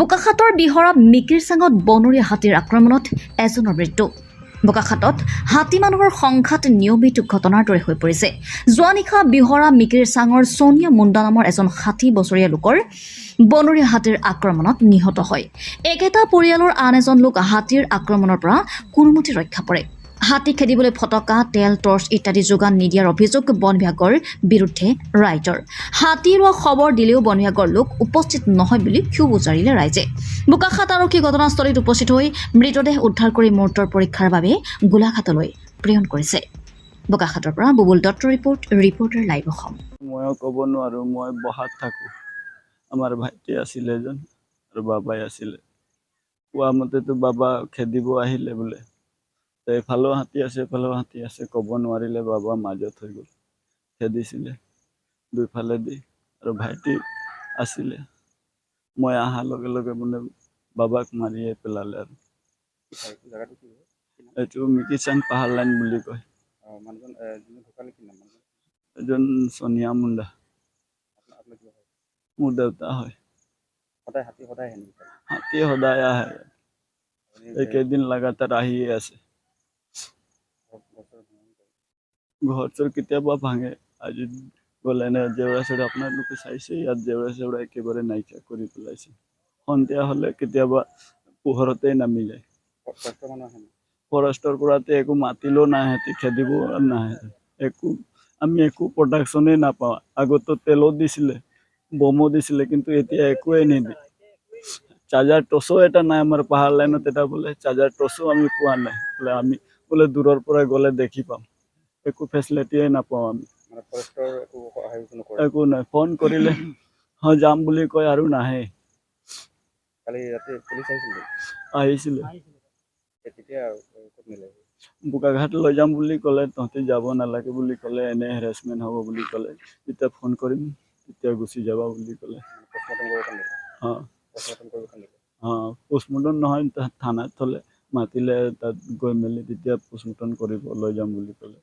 বোকাখাতৰ বিহৰা মিকিৰচাঙত বনৰীয়া হাতীৰ আক্ৰমণত এজনৰ মৃত্যু। বোকাখাতত হাতী মানুহৰ সংঘাত নিয়মিত ঘটনাৰ দৰে হৈ পৰিছে। যোৱা নিশা বিহৰা মিকিৰচাঙৰ সোনিয়া মুণ্ডা নামৰ এজন ৬০ বছৰীয়া লোকৰ বনৰীয়া হাতীৰ আক্ৰমণত নিহত হয়। একেটা পৰিয়ালৰ আন এজন লোক হাতীৰ আক্ৰমণৰ পৰা কোনোমতে ৰক্ষা পৰে। হাতী খেদিবলৈ ফটকা, তেল, টৰ্চ ইত্যাদি যোগান নিদিয়াৰ অভিযোগ বন বিভাগৰ বিৰুদ্ধে ৰাইজৰ। হাতী ৰোৱা খবৰ দিলেও বন বিভাগৰ লোক উপস্থিত নহয় বুলি ক্ষোভ উজাৰিলে ৰাইজে। বোকাখাত আৰক্ষী ঘটনাস্থলীত উপস্থিত হৈ মৃতদেহ উদ্ধাৰ কৰি মূৰ্তৰ পৰীক্ষাৰ বাবে গোলাঘাটলৈ প্ৰেৰণ কৰিছে। বোকাখাতৰ পৰা বুবুল দত্তৰ ৰিপৰ্টাৰ লাইভ অসম। ময়ো ক'ব নোৱাৰোঁ, মই বহাত থাকোঁ। আমাৰ ভাইটি আছিলে এজন আৰু বাবাই আছিলে। কোৱা মতেতো বাবা খেদিব আহিলে বোলে, এইফালেও হাতী আছে এইফালেও হাতী আছে, ক'ব নোৱাৰিলে বাবা মাজত হৈ গ'ল, খেদিছিলে দুইফালেদি আৰু ভাইটি আছিলে। মই অহাৰ লগে লগে মানে বাবাক মাৰিয়ে পেলালে আৰু। এইটো মিকিৰচাং পাহাৰ লাইন বুলি কয়। এজন সোনিয়া মুণ্ডা, মোৰ দেউতা হয়। হাতী সদায় আহে, এইকেইদিন লাগাতাৰ আহিয়ে আছে। ঘৰ চৰ কেতিয়াবা ভাঙে, আজি গ'লে এনে জেওৰা চেওৰা আপোনালোকে চাইছে, ইয়াত জেওৰা চেওৰা একেবাৰে নাইকিয়া কৰি পেলাইছে। সন্ধিয়া হ'লে কেতিয়াবা পোহৰতেই নামি যায়। ফৰেষ্টৰ পৰাতে একো মাতিলেও নাহে, খেদিব নাহে, আমি একো প্ৰডাকশ্যনেই নাপাওঁ। আগতো তেলো দিছিলে, বমো দিছিলে, কিন্তু এতিয়া একোৱেই নিদিয়ে। চাৰ্জাৰ টৰ্চো এটা নাই আমাৰ পাহাৰ লাইনত, এটা বোলে চাৰ্জাৰ টৰ্চো আমি পোৱা নাই, বোলে আমি বোলে দূৰৰ পৰা গ'লে দেখি পাম, একো ফেচিলিটিয়ে নাপাওঁ আমি। একো নাই, ফোন কৰিলে হয় যাম বুলি কয় আৰু নাহে। আহিছিলে, বোকাঘাট লৈ যাম বুলি ক'লে, তহঁতি যাব নালাগে বুলি ক'লে, এনে হেৰাচমেণ্ট হ'ব বুলি ক'লে। যেতিয়া ফোন কৰিম তেতিয়া গুচি যাবা বুলি ক'লে। পষ্টমৰ্টম নহয়, থানাত থ'লে মাতিলে তাত গৈ মেলি তেতিয়া পষ্টমৰ্টম কৰিব লৈ যাম বুলি ক'লে।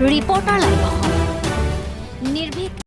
Reporter live Assam. নিৰ্ভীক